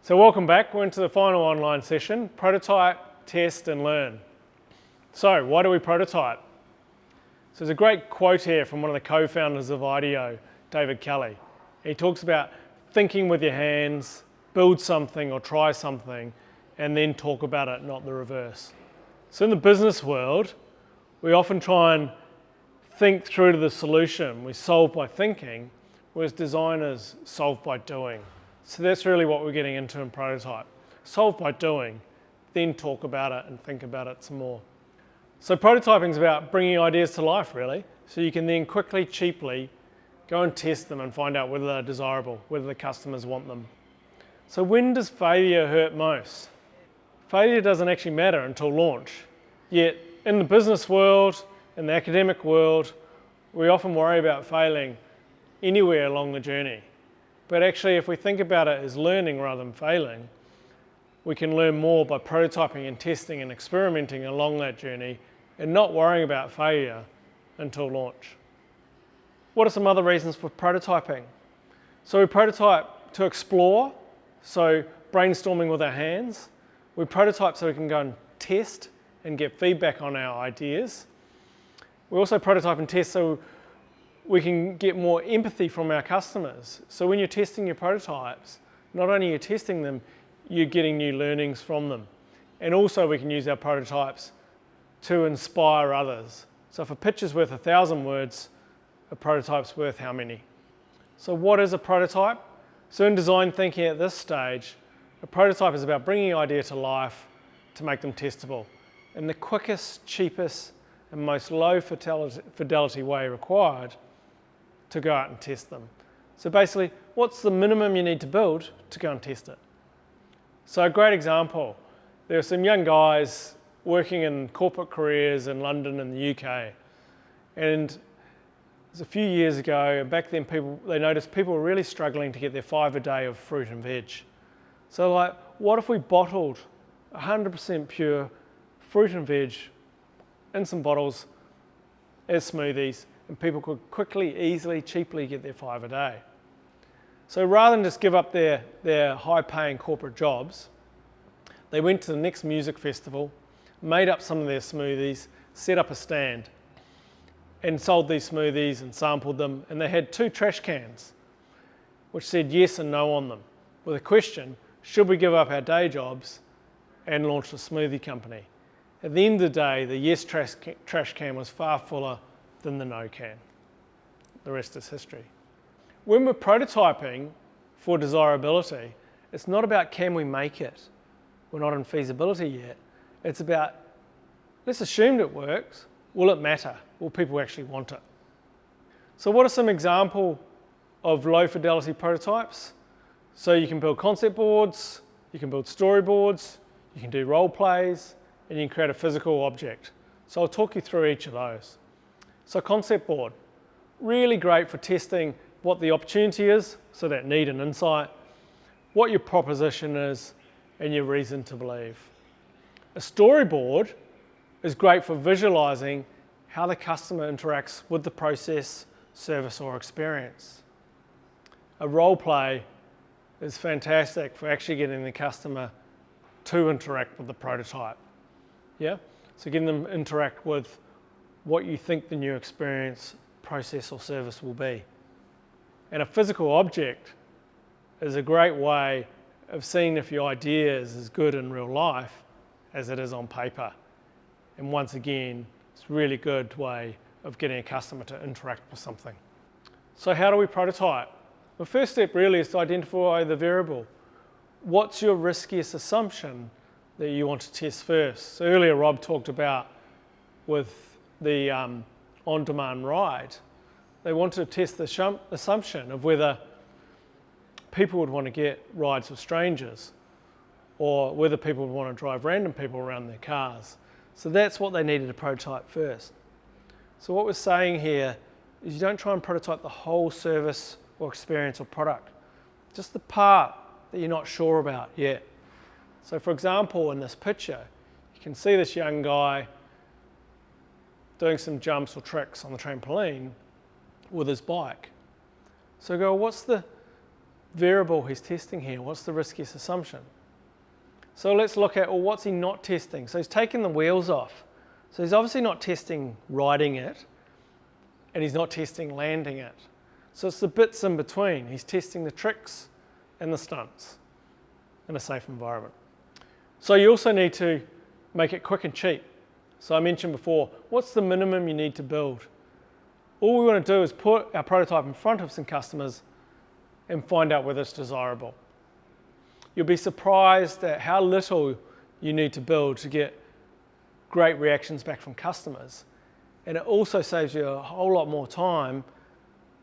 So welcome back. We're into the final online session, prototype, test and learn. So why do we prototype? So there's a great quote here from one of the co-founders of IDEO, David Kelly. He talks about thinking with your hands, build something or try something, and then talk about it, not the reverse. So in the business world, we often try and think through to the solution. We solve by thinking, whereas designers solve by doing. So that's really what we're getting into in prototype. Solve by doing, then talk about it and think about it some more. So prototyping is about bringing ideas to life, really. So you can then quickly, cheaply go and test them and find out whether they're desirable, whether the customers want them. So when does failure hurt most? Failure doesn't actually matter until launch. Yet in the business world, in the academic world, we often worry about failing anywhere along the journey. But actually, if we think about it as learning rather than failing, we can learn more by prototyping and testing and experimenting along that journey and not worrying about failure until launch. What are some other reasons for prototyping? So we prototype to explore, so brainstorming with our hands. We prototype so we can go and test and get feedback on our ideas. We also prototype and test so we can get more empathy from our customers. So when you're testing your prototypes, not only are you testing them, you're getting new learnings from them. And also we can use our prototypes to inspire others. So if a picture's worth 1,000 words, a prototype's worth how many? So what is a prototype? So in design thinking at this stage, a prototype is about bringing an idea to life to make them testable. And the quickest, cheapest, and most low fidelity way required to go out and test them. So basically, what's the minimum you need to build to go and test it? So a great example, there are some young guys working in corporate careers in London and the UK. And it was a few years ago, back then they noticed people were really struggling to get their 5 a day of fruit and veg. So like, what if we bottled 100% pure fruit and veg in some bottles as smoothies, and people could quickly, easily, cheaply get their 5 a day. So rather than just give up their high-paying corporate jobs, they went to the next music festival, made up some of their smoothies, set up a stand, and sold these smoothies and sampled them, and they had 2 trash cans, which said yes and no on them, with a question, should we give up our day jobs and launch a smoothie company? At the end of the day, the yes trash can was far fuller than the no can. The rest is history. When we're prototyping for desirability, it's not about can we make it. We're not in feasibility yet. It's about, let's assume it works. Will it matter? Will people actually want it? So what are some examples of low fidelity prototypes? So you can build concept boards, you can build storyboards, you can do role plays, and you can create a physical object. So I'll talk you through each of those. So concept board, really great for testing what the opportunity is, so that need and insight, what your proposition is, and your reason to believe. A storyboard is great for visualizing how the customer interacts with the process, service, or experience. A role play is fantastic for actually getting the customer to interact with the prototype. Yeah? So getting them to interact with what you think the new experience, process or service will be. And a physical object is a great way of seeing if your idea is as good in real life as it is on paper. And once again, it's a really good way of getting a customer to interact with something. So how do we prototype? The first step really is to identify the variable. What's your riskiest assumption that you want to test first? So earlier Rob talked about with the on-demand ride, they wanted to test the assumption of whether people would want to get rides with strangers or whether people would want to drive random people around their cars. So that's what they needed to prototype first. So what we're saying here is you don't try and prototype the whole service or experience or product, just the part that you're not sure about yet. So for example, in this picture, you can see this young guy doing some jumps or tricks on the trampoline with his bike. So go, what's the variable he's testing here? What's the riskiest assumption? So let's look at, well, what's he not testing? So he's taken the wheels off. So he's obviously not testing riding it, and he's not testing landing it. So it's the bits in between. He's testing the tricks and the stunts in a safe environment. So you also need to make it quick and cheap. So I mentioned before, what's the minimum you need to build? All we want to do is put our prototype in front of some customers and find out whether it's desirable. You'll be surprised at how little you need to build to get great reactions back from customers. And it also saves you a whole lot more time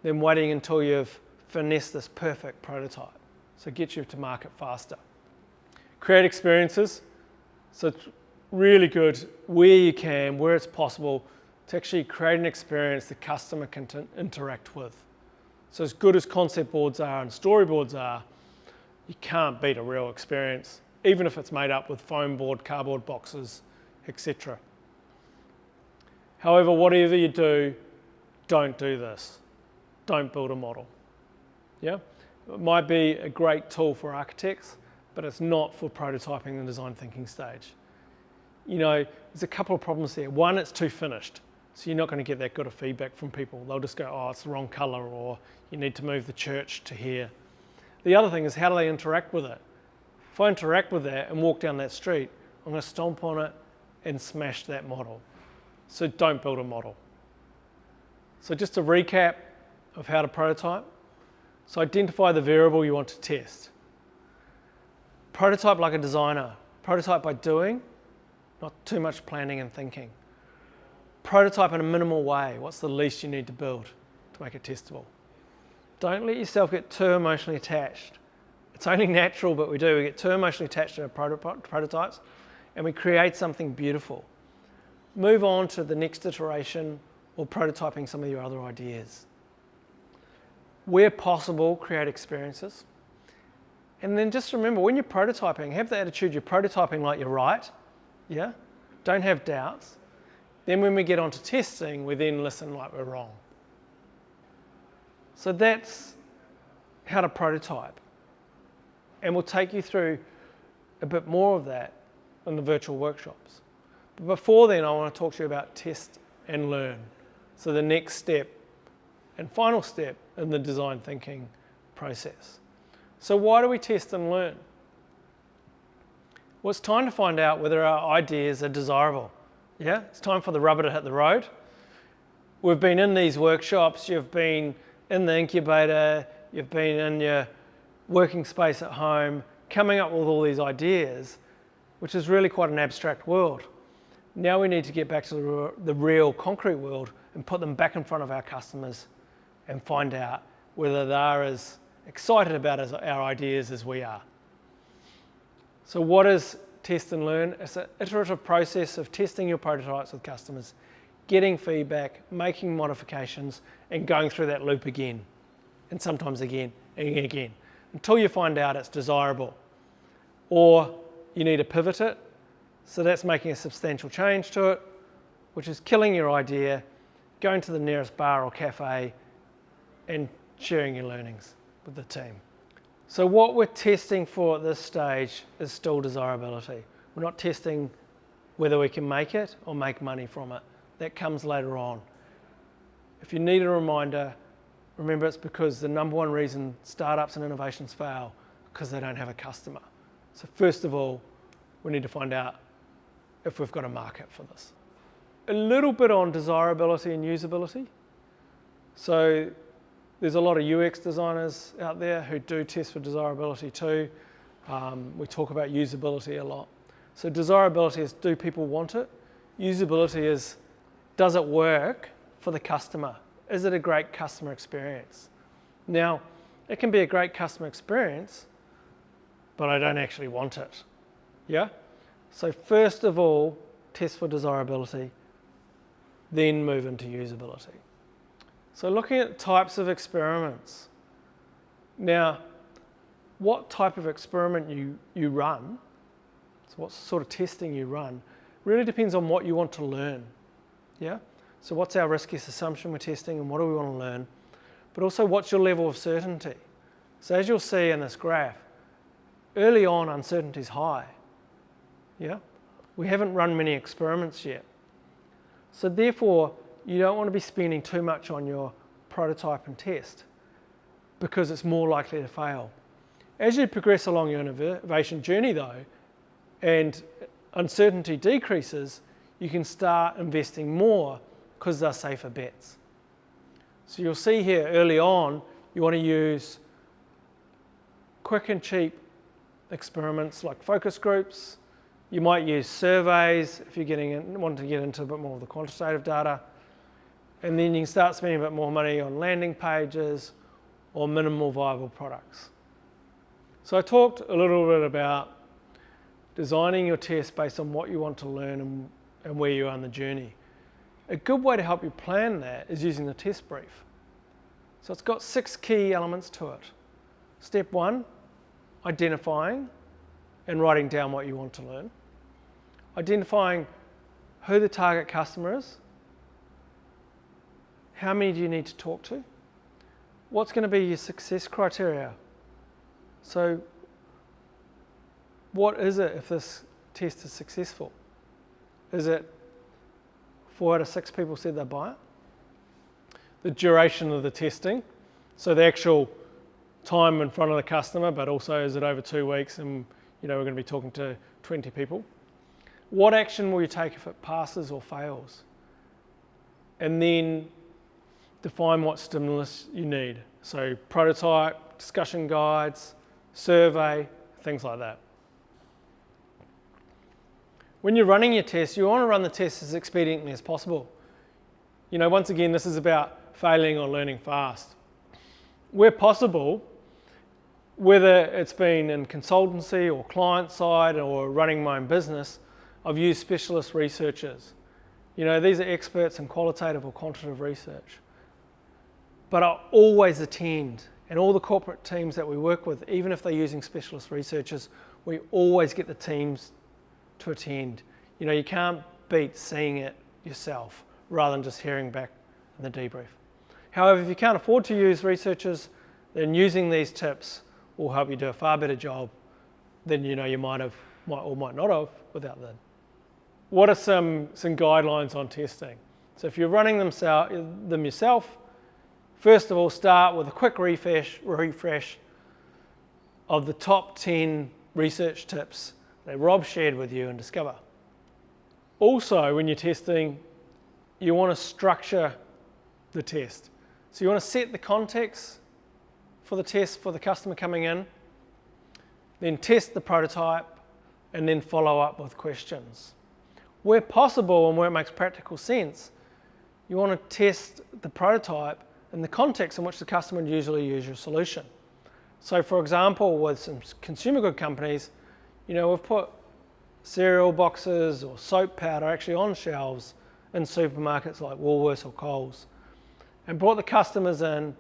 than waiting until you've finessed this perfect prototype. So it gets you to market faster. Create experiences. So it's really good where you can, where it's possible, to actually create an experience the customer can interact with. So as good as concept boards are and storyboards are, you can't beat a real experience, even if it's made up with foam board, cardboard boxes, etc. However, whatever you do, don't do this. Don't build a model. Yeah? It might be a great tool for architects, but it's not for prototyping the design thinking stage. You know, there's a couple of problems there. One, it's too finished. So you're not going to get that good of feedback from people. They'll just go, oh, it's the wrong color, or you need to move the church to here. The other thing is, how do they interact with it? If I interact with that and walk down that street, I'm going to stomp on it and smash that model. So don't build a model. So just a recap of how to prototype. So identify the variable you want to test. Prototype like a designer. Prototype by doing, not too much planning and thinking. Prototype in a minimal way. What's the least you need to build to make it testable? Don't let yourself get too emotionally attached. It's only natural, but we do. We get too emotionally attached to our prototypes, and we create something beautiful. Move on to the next iteration or prototyping some of your other ideas. Where possible, create experiences. And then just remember, when you're prototyping, have the attitude you're prototyping like you're right. Yeah? Don't have doubts. Then when we get onto testing, we then listen like we're wrong. So that's how to prototype. And we'll take you through a bit more of that in the virtual workshops. But before then, I want to talk to you about test and learn. So the next step and final step in the design thinking process. So why do we test and learn? Well, it's time to find out whether our ideas are desirable. Yeah, it's time for the rubber to hit the road. We've been in these workshops, you've been in the incubator, you've been in your working space at home, coming up with all these ideas, which is really quite an abstract world. Now we need to get back to the real concrete world and put them back in front of our customers and find out whether they're as excited about our ideas as we are. So what is test and learn? It's an iterative process of testing your prototypes with customers, getting feedback, making modifications, and going through that loop again, and sometimes again and again, until you find out it's desirable. Or you need to pivot it, so that's making a substantial change to it, which is killing your idea, going to the nearest bar or cafe, and sharing your learnings with the team. So what we're testing for at this stage is still desirability. We're not testing whether we can make it or make money from it. That comes later on. If you need a reminder, remember it's because the number one reason startups and innovations fail, because they don't have a customer. So first of all, we need to find out if we've got a market for this. A little bit on desirability and usability. So there's a lot of UX designers out there who do test for desirability too. We talk about usability a lot. So desirability is, do people want it? Usability is, does it work for the customer? Is it a great customer experience? Now, it can be a great customer experience, but I don't actually want it. Yeah? So first of all, test for desirability, then move into usability. So looking at types of experiments. Now, what type of experiment you run, so what sort of testing you run, really depends on what you want to learn. Yeah? So what's our riskiest assumption we're testing and what do we want to learn? But also what's your level of certainty? So as you'll see in this graph, early on uncertainty is high. Yeah? We haven't run many experiments yet. So therefore, you don't want to be spending too much on your prototype and test because it's more likely to fail. As you progress along your innovation journey though, and uncertainty decreases, you can start investing more because they're safer bets. So you'll see here early on, you want to use quick and cheap experiments like focus groups. You might use surveys if you're wanting to get into a bit more of the quantitative data. And then you can start spending a bit more money on landing pages or minimal viable products. So I talked a little bit about designing your test based on what you want to learn and where you are in the journey. A good way to help you plan that is using the test brief. So it's got 6 key elements to it. Step 1, identifying and writing down what you want to learn. Identifying who the target customer is. How many do you need to talk to? What's going to be your success criteria? So what is it if this test is successful? Is it 4 out of 6 people said they'd buy it? The duration of the testing, so the actual time in front of the customer, but also is it over 2 weeks and we're going to be talking to 20 people? What action will you take if it passes or fails? And then define what stimulus you need. So prototype, discussion guides, survey, things like that. When you're running your test, you want to run the test as expediently as possible. Once again, this is about failing or learning fast. Where possible, whether it's been in consultancy or client side or running my own business, I've used specialist researchers. These are experts in qualitative or quantitative research. But I always attend, and all the corporate teams that we work with, even if they're using specialist researchers, we always get the teams to attend. You can't beat seeing it yourself rather than just hearing back in the debrief. However, if you can't afford to use researchers, then using these tips will help you do a far better job than you might or might not have without them. What are some guidelines on testing? So if you're running them yourself, first of all, start with a quick refresh of the top 10 research tips that Rob shared with you in Discover. Also, when you're testing, you want to structure the test. So you want to set the context for the test for the customer coming in, then test the prototype, and then follow up with questions. Where possible and where it makes practical sense, you want to test the prototype in the context in which the customer would usually use your solution. So for example, with some consumer good companies, we've put cereal boxes or soap powder actually on shelves in supermarkets like Woolworths or Coles, and brought the customers in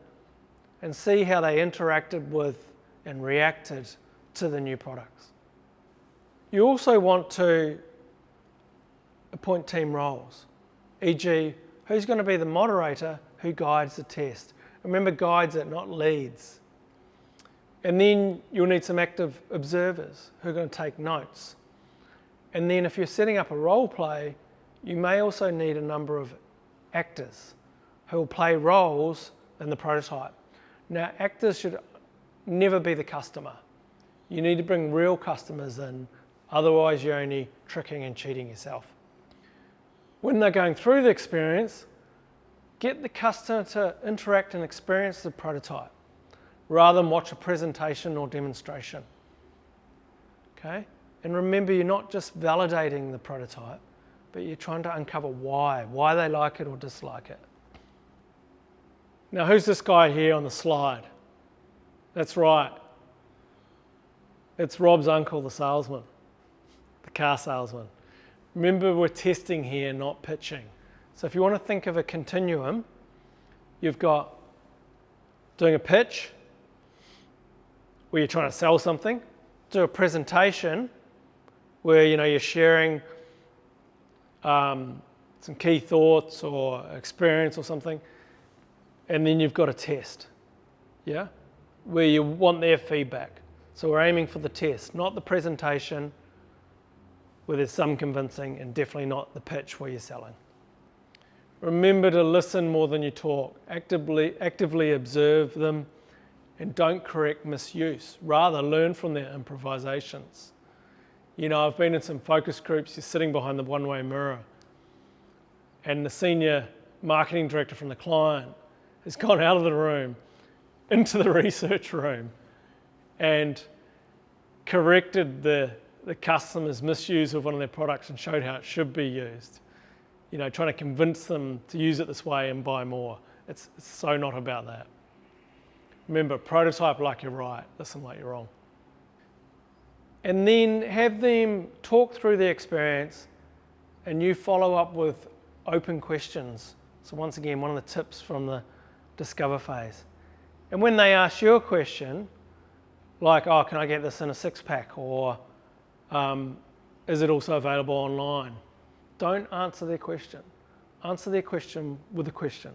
and see how they interacted with and reacted to the new products. You also want to appoint team roles, e.g. who's going to be the moderator who guides the test. Remember, guides it, not leads. And then you'll need some active observers who are going to take notes. And then if you're setting up a role play, you may also need a number of actors who will play roles in the prototype. Now, actors should never be the customer. You need to bring real customers in, otherwise you're only tricking and cheating yourself. When they're going through the experience, get the customer to interact and experience the prototype rather than watch a presentation or demonstration. Okay? And remember, you're not just validating the prototype, but you're trying to uncover why they like it or dislike it. Now, who's this guy here on the slide? That's right. It's Rob's uncle, the salesman, the car salesman. Remember, we're testing here, not pitching. So if you want to think of a continuum, you've got doing a pitch, where you're trying to sell something, do a presentation, where you're sharing some key thoughts or experience or something, and then you've got a test. Yeah? where you want their feedback. So we're aiming for the test, not the presentation where there's some convincing, and definitely not the pitch where you're selling. Remember to listen more than you talk. Actively observe them and don't correct misuse. Rather, learn from their improvisations. You know, I've been in some focus groups, you're sitting behind the one-way mirror, and the senior marketing director from the client has gone out of the room into the research room and corrected the customer's misuse of one of their products and showed how it should be used. You know, trying to convince them to use it this way and buy more. It's so not about that. Remember, prototype like you're right, listen like you're wrong. And then have them talk through the experience and you follow up with open questions. So once again, one of the tips from the discover phase. And when they ask you a question, like, oh, can I get this in a 6-pack? Or is it also available online? Don't answer their question. Answer their question with a question.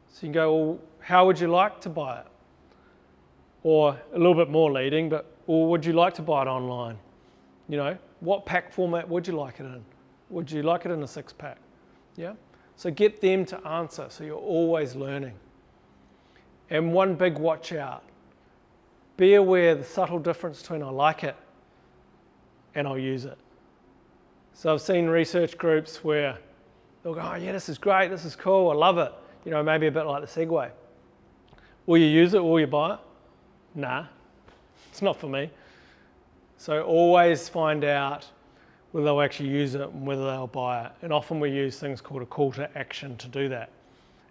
So you can go, well, how would you like to buy it? Or a little bit more leading, but, or would you like to buy it online? You know, what pack format would you like it in? Would you like it in a 6-pack? Yeah? So get them to answer, so you're always learning. And one big watch out. Be aware of the subtle difference between I like it and I'll use it. So I've seen research groups where they'll go, oh yeah, this is great, this is cool, I love it. You know, maybe a bit like the Segway. Will you use it? Will you buy it? Nah, it's not for me. So always find out whether they'll actually use it and whether they'll buy it. And often we use things called a call to action to do that.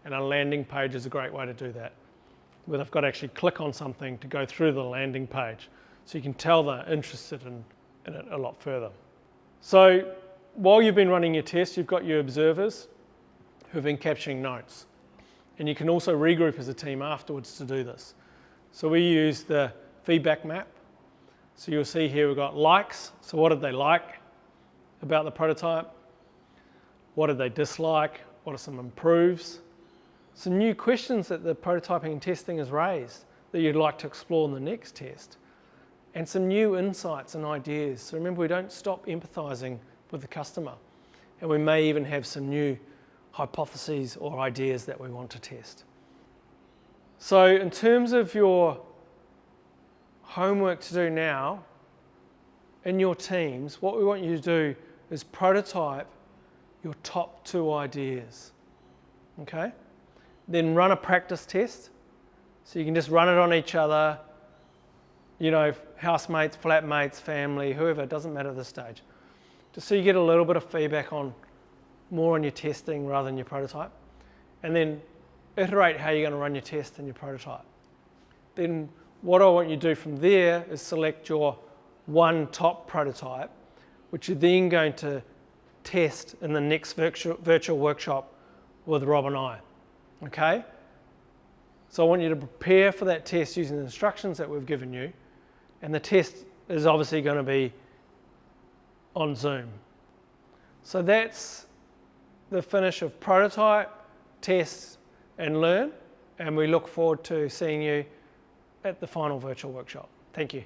And a landing page is a great way to do that, where they've got to actually click on something to go through the landing page. So you can tell they're interested in it a lot further. So while you've been running your test, you've got your observers who've been capturing notes. And you can also regroup as a team afterwards to do this. So we use the feedback map. So you'll see here we've got likes. So what did they like about the prototype? What did they dislike? What are some improves? Some new questions that the prototyping and testing has raised that you'd like to explore in the next test. And some new insights and ideas. So remember, we don't stop empathizing with the customer. And we may even have some new hypotheses or ideas that we want to test. So in terms of your homework to do now, in your teams, what we want you to do is prototype your top 2 ideas, okay? Then run a practice test. So you can just run it on each other, you know, housemates, flatmates, family, whoever, it doesn't matter at this stage. Just so you get a little bit of feedback on more on your testing rather than your prototype. And then iterate how you're going to run your test and your prototype. Then what I want you to do from there is select your one top prototype, which you're then going to test in the next virtual workshop with Rob and I. Okay? So I want you to prepare for that test using the instructions that we've given you. And the test is obviously going to be on Zoom. So that's the finish of prototype, test, and learn. And we look forward to seeing you at the final virtual workshop. Thank you.